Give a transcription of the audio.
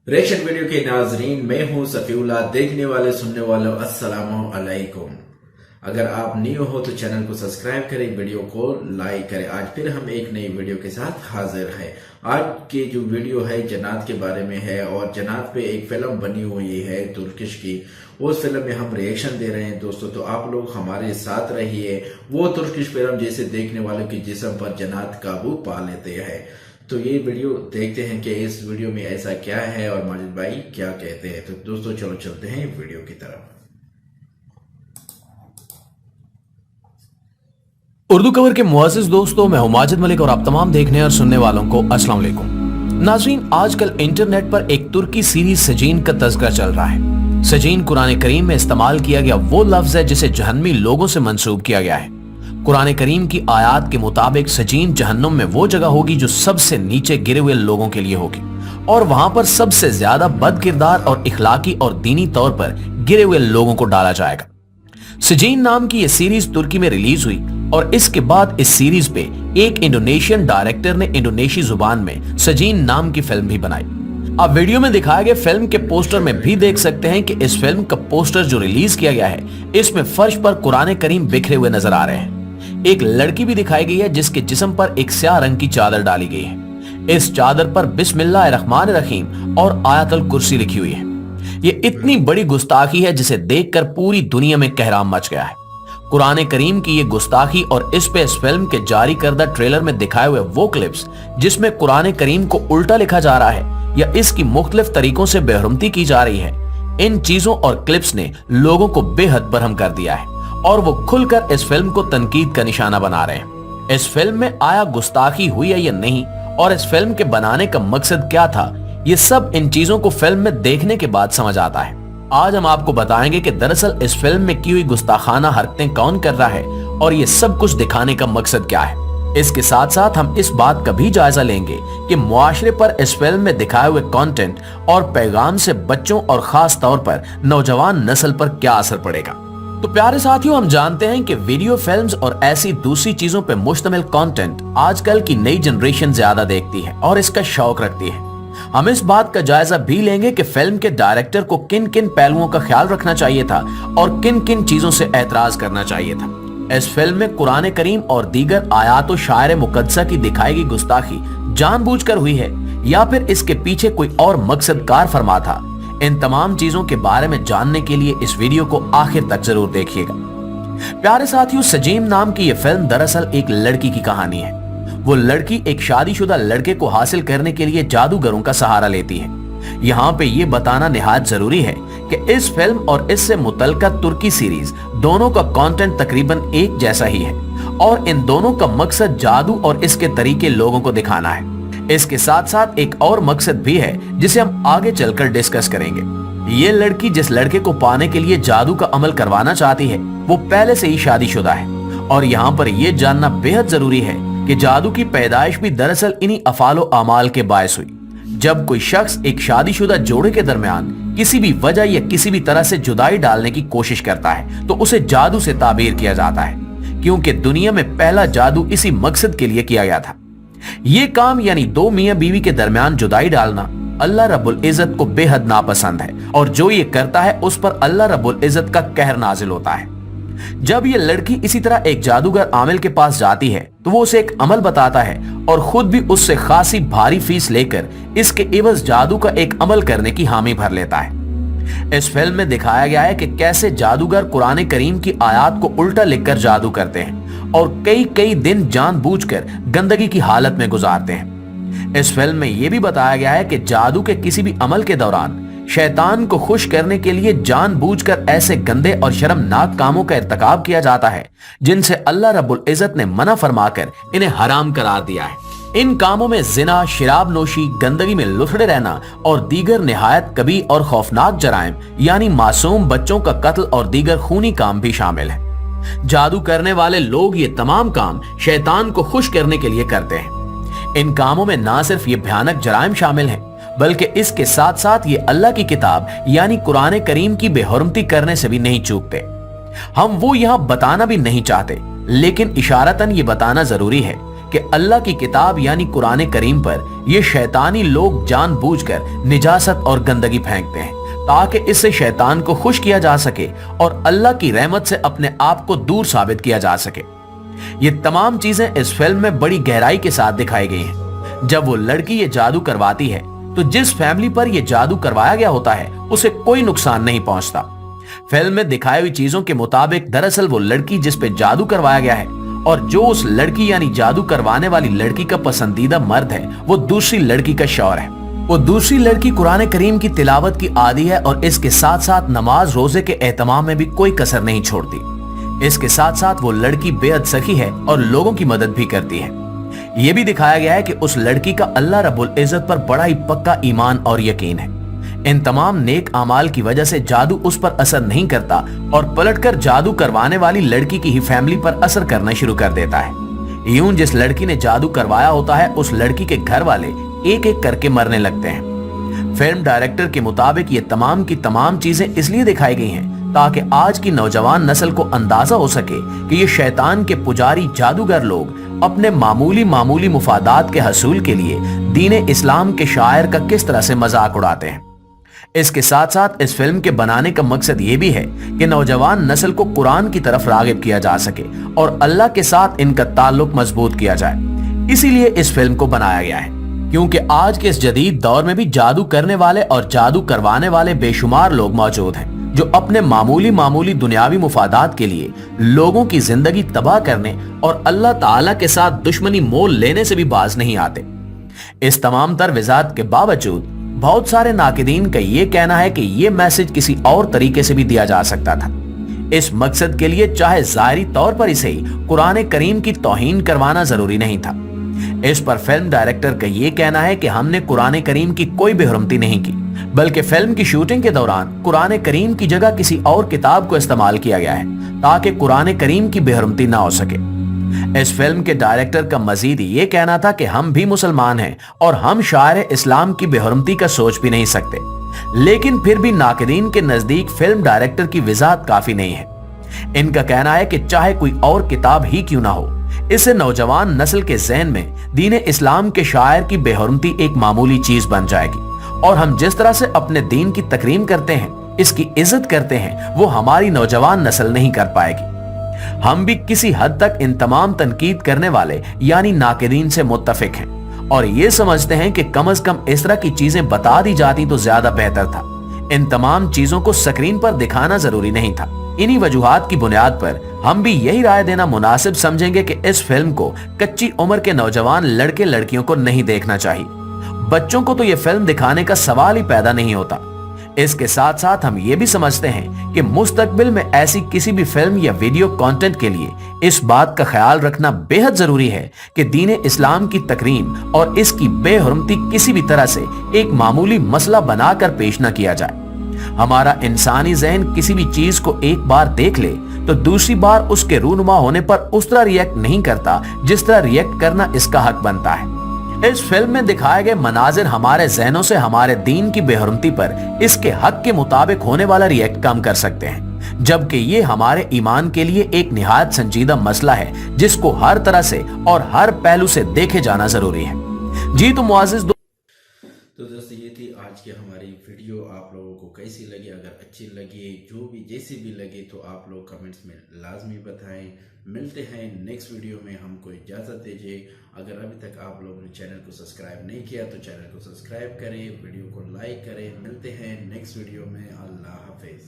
Reaction video के नाजरीन, मैं हूं सफीउल्लाह। देखने वाले सुनने वालों अस्सलामु अलैकुम। अगर आप न्यू हो तो चैनल को सब्सक्राइब करें, वीडियो को लाइक करें। आज फिर हम एक नई वीडियो के साथ हाजिर हैं। आज की जो वीडियो है जन्नत के बारे में है और जन्नत पे एक फिल्म बनी हुई है तुर्किश की। उस फिल्म में हम रिएक्शन दे रहे हैं दोस्तों, तो आप लोग हमारे साथ रहिए। वो तुर्किश फिल्म जैसे देखने वालों की जिस्म पर जन्नत काबू पा लेते हैं। तो ये वीडियो देखते हैं कि इस वीडियो में ऐसा क्या है और माजिद भाई क्या कहते हैं। तो दोस्तों चलो चलते हैं वीडियो की तरफ। उर्दू कवर के मुअज़्ज़िज़ दोस्तों, मैं हूं माजिद मलिक और आप तमाम देखने और सुनने वालों को अस्सलाम वालेकुम। नाज़रीन, आजकल इंटरनेट पर एक तुर्की सीरीज सजीन का तज़किरा चल रहा है। सजीन कुरान करीम में इस्तेमाल किया गया वो लफ्ज है जिसे जहन्नमी लोगों से मंसूब किया गया है। कुरान करीम की आयत के मुताबिक सजीन जहन्नुम में वो जगह होगी जो सबसे नीचे गिरे हुए लोगों के लिए होगी और वहां पर सबसे ज्यादा बदकिरदार और इखलाकी और दीनी तौर पर गिरे हुए लोगों को डाला जाएगा। सजीन नाम की यह सीरीज तुर्की में रिलीज हुई और इसके बाद इस सीरीज पे एक इंडोनेशियन डायरेक्टर ने इंडोनेशी जुबान में सजीन नाम की फिल्म भी बनाई। आप वीडियो में दिखाए गए फिल्म के पोस्टर में भी देख सकते हैं कि इस फिल्म का पोस्टर जो रिलीज किया गया है इसमें फर्श पर कुरान करीम बिखरे हुए नजर आ रहे हैं। एक लड़की भी दिखाई गई है जिसके जिस्म पर एक स्याह रंग की चादर डाली गई है। इस चादर पर बिस्मिल्लाहिर्रहमानिर्रहीम और आयतुल कुर्सी लिखी हुई है। ये इतनी बड़ी गुस्ताखी है जिसे देखकर पूरी दुनिया में कहराम मच गया है। कुरान करीम की ये गुस्ताखी और इस पे इस फिल्म के जारी करदा ट्रेलर में दिखाए हुए वो क्लिप्स जिसमें कुरान करीम को उल्टा लिखा जा रहा है या इसकी मुख्तलिफ तरीकों से बेहरमती की जा रही है, इन चीजों और क्लिप्स ने लोगों को बेहद बरहम कर दिया है और वो खुलकर इस फिल्म को तनकीद का निशाना बना रहे हैं। इस फिल्म में आया गुस्ताखी हुई है या नहीं और इस फिल्म के बनाने का मकसद क्या था, ये सब इन चीजों को फिल्म में देखने के बाद समझ आता है। आज हम आपको बताएंगे कि दरअसल इस फिल्म में की हुई गुस्ताखाना हरकतें कौन कर रहा है और ये सब कुछ दिखाने का मकसद क्या है। इसके साथ साथ हम इस बात का भी जायजा लेंगे कि मुआशरे पर इस फिल्म में दिखाए हुए कंटेंट और पैगाम से बच्चों और खास तौर पर नौजवान नस्ल पर क्या असर पड़ेगा। तो प्यारे साथियों, हम जानते हैं कि वीडियो फिल्म्स और ऐसी दूसरी चीजों पर मुश्तमिल कंटेंट आजकल की नई जनरेशन ज्यादा देखती है और इसका शौक रखती है। हम इस बात का जायजा भी लेंगे कि फिल्म के डायरेक्टर को किन किन पहलुओं का ख्याल रखना चाहिए था और किन किन चीजों से एतराज करना चाहिए था। इस फिल्म में कुरान करीम और दीगर आयात व शायर मुकद्दसा की दिखाई गई गुस्ताखी जानबूझकर हुई है या फिर इसके पीछे कोई और मकसद कार फरमा था। इन तमाम चीजों के बारे में जानने के लिए इस वीडियो को आखिर तक जरूर देखिएगा। प्यारे साथियों, सजीन नाम की यह फिल्म दरअसल एक लड़की की कहानी है। वो लड़की एक शादीशुदा लड़के को हासिल करने के लिए जादूगरों का सहारा लेती है। यहाँ पे ये बताना निहायत जरूरी है कि इस फिल्म और इससे मुतल्लिका तुर्की सीरीज दोनों का कंटेंट तकरीबन एक जैसा ही है और इन दोनों का मकसद जादू और इसके तरीके लोगों को दिखाना है। इसके साथ साथ एक और मकसद भी है जिसे हम आगे चलकर डिस्कस करेंगे। ये लड़की जिस लड़के को पाने के लिए जादू का अमल करवाना चाहती है वो पहले से ही शादीशुदा है और यहाँ पर यह जानना बेहद जरूरी है कि जादू की पैदाइश भी दरअसल इन्हीं अफालो अमाल के बायस हुई। जब कोई शख्स एक शादीशुदा जोड़े के दरमियान किसी भी वजह या किसी भी तरह से जुदाई डालने की कोशिश करता है तो उसे जादू से ताबीर किया जाता है, क्योंकि दुनिया में पहला जादू इसी मकसद के लिए किया गया था। ये काम यानी दो मियां बीवी के दरमियान जुदाई डालना अल्लाह रब्बुल इज्जत को बेहद नापसंद है और जो ये करता है उस पर अल्लाह रब्बुल इज्जत का कहर नाजिल होता है। जब ये लड़की इसी तरह एक जादूगर आमिल के पास जाती है तो वो उसे एक अमल बताता है और खुद भी उससे खासी भारी फीस लेकर इसके एवज जादू का एक अमल करने की हामी भर लेता है। इस फिल्म में दिखाया गया है कि कैसे जादूगर कुरान करीम की आयत को उल्टा लिखकर जादू करते हैं और कई कई दिन जानबूझकर गंदगी की हालत में गुजारते हैं। इस फिल्म में यह भी बताया गया है कि जादू के किसी भी अमल के दौरान शैतान को खुश करने के लिए जानबूझकर ऐसे गंदे और शर्मनाक कामों का इर्तिकाब किया जाता है जिनसे अल्लाह रब्बुल इज्जत ने मना फरमाकर इन्हें हराम करार दिया है। इन कामों में जिना, शराब नोशी, गंदगी में लुथड़े रहना और दीगर निहायत कबीह और खौफनाक जराइम यानी मासूम बच्चों का कत्ल और दीगर खूनी काम भी शामिल है। जादू करने वाले लोग ये तमाम काम शैतान को खुश करने के लिए करते हैं। इन कामों में ना सिर्फ ये भयानक जराइम शामिल हैं बल्कि इसके साथ साथ ये अल्लाह की किताब यानी कुरान करीम की बेहुरमती करने से भी नहीं चूकते। हम वो यहां बताना भी नहीं चाहते, लेकिन इशारतन ये बताना जरूरी है कि अल्लाह की किताब यानी कुरान करीम पर ये शैतानी लोग जानबूझकर निजासत और गंदगी फेंकते हैं ताकि इससे शैतान को खुश किया जा सके और अल्लाह की रहमत से अपने आप को दूर साबित किया जा सके। ये तमाम चीजें इस फिल्म में बड़ी गहराई के साथ दिखाई गई हैं। जब वो लड़की ये जादू करवाती है तो जिस फैमिली पर ये जादू करवाया गया होता है उसे कोई नुकसान नहीं पहुंचता। फिल्म में दिखाई हुई चीजों के मुताबिक दरअसल वो लड़की जिस पे जादू करवाया गया है और जो उस लड़की यानी जादू करवाने वाली लड़की का पसंदीदा मर्द है वो दूसरी लड़की का शौहर है। वो दूसरी लड़की कुरान करीम की तिलावत की आदी है और इसके साथ साथ नमाज रोजे के एहतमाम में भी कोई कसर नहीं छोड़ती। इसके साथ साथ वो लड़की बेहद सखी है और लोगों की मदद भी करती है। ये भी दिखाया गया है कि उस लड़की का अल्लाह रब्बुल इज्जत पर बड़ा ही पक्का ईमान और यकीन है। इन तमाम नेक अमाल की वजह से जादू उस पर असर नहीं करता और पलटकर जादू करवाने वाली लड़की की ही फैमिली पर असर करना शुरू कर देता है। यूं जिस लड़की ने जादू करवाया होता है उस लड़की के घर वाले एक एक करके मरने लगते हैं। फिल्म डायरेक्टर के मुताबिक ये तमाम की तमाम चीजें इसलिए दिखाई गई हैं ताकि आज की नौजवान नस्ल को अंदाजा हो सके कि ये शैतान के पुजारी जादूगर लोग अपने मामूली मुफादात के हसूल के लिए दीन इस्लाम के शायर का किस तरह से मजाक उड़ाते हैं। इसके साथ साथ इस फिल्म के बनाने का मकसद ये भी है कि नौजवान नस्ल को कुरान की तरफ रागिब किया जा सके और अल्लाह के साथ इनका ताल्लुक मजबूत किया जाए। इसीलिए इस फिल्म को बनाया गया है, क्योंकि आज के इस जदीद दौर में भी जादू करने वाले और जादू करवाने वाले बेशुमार लोग मौजूद हैं जो अपने मामूली दुनियावी मुफादात के लिए लोगों की जिंदगी तबाह करने और अल्लाह ताला के साथ दुश्मनी मोल लेने से भी बाज नहीं आते। इस तमाम तर वजाहत के बावजूद बहुत सारे नाकिदीन का ये कहना है कि ये मैसेज किसी और तरीके से भी दिया जा सकता था। इस मकसद के लिए चाहे ज़ाहिरी तौर पर इसे कुरान करीम की तौहीन करवाना जरूरी नहीं था। इस पर फिल्म डायरेक्टर का ये कहना है कि हमने कुरान करीम की कोई बेहुरमती नहीं की, बल्कि फिल्म की शूटिंग के दौरान कुरान करीम की जगह किसी और किताब को इस्तेमाल किया गया है ताकि कुरान करीम की बेहुरमती ना हो सके। इस फिल्म के डायरेक्टर का मजीद ये कहना था कि हम भी मुसलमान हैं और हम शायर इस्लाम की बेहुरमती का सोच भी नहीं सकते, लेकिन फिर भी नाकिदीन के नजदीक फिल्म डायरेक्टर की वजाहत काफी नहीं है। इनका कहना है कि चाहे कोई और किताब ही क्यों ना हो, इससे नौजवान नस्ल के ज़हन में दीन इस्लाम के शायर की बेहुरमती एक मामूली चीज बन जाएगी और हम जिस तरह से अपने दीन की तकरीम करते हैं, इसकी इज्जत करते हैं, वो हमारी नौजवान नस्ल नहीं कर पाएगी। हम भी किसी हद तक इन तमाम तनकीद करने वाले यानी नाकिदीन से मुत्तफिक हैं और ये समझते हैं कि कम से कम इस तरह की चीजें बता दी जाती तो ज्यादा बेहतर था। इन तमाम चीजों को स्क्रीन पर दिखाना जरूरी नहीं था। इन्हीं वजूहात की बुनियाद पर हम भी यही राय देना मुनासिब समझेंगे कि इस फिल्म को कच्ची उम्र के नौजवान लड़के लड़कियों को नहीं देखना चाहिए। बच्चों को तो ये फिल्म दिखाने का सवाल ही पैदा नहीं होता। इसके साथ साथ हम ये भी समझते हैं कि मुस्तकबिल में ऐसी किसी भी फिल्म या वीडियो कंटेंट के लिए इस बात का ख्याल रखना बेहद जरूरी है कि दीन इस्लाम की तकरीम और इसकी बेहुरमती किसी भी तरह से एक मामूली मसला बनाकर पेश न किया जाए। हमारा इंसानी ज़हन किसी भी चीज को एक बार देख ले तो दूसरी बार उसके रूनुमा होने पर उस तरह रिएक्ट नहीं करता जिस तरह रिएक्ट करना इसका हक बनता है। इस फिल्म में दिखाए गए मनाजिर हमारे ज़हनों से हमारे दीन की बेहुरमती पर इसके हक के मुताबिक होने वाला रिएक्ट कम कर सकते हैं, जबकि ये हमारे ईमान के लिए एक निहायत संजीदा मसला है जिसको हर तरह से और हर पहलू से देखे जाना जरूरी है। जी तो मुआज़िज़ तो दोस्तों ये थी आज की हमारी वीडियो। आप लोगों को कैसी लगी? अगर अच्छी लगी, जो भी जैसी भी लगे, तो आप लोग कमेंट्स में लाजमी बताएं। मिलते हैं नेक्स्ट वीडियो में। हमको इजाज़त दीजिए। अगर अभी तक आप लोगों ने चैनल को सब्सक्राइब नहीं किया तो चैनल को सब्सक्राइब करें, वीडियो को लाइक करें। मिलते हैं नेक्स्ट वीडियो में। अल्लाह हाफिज़।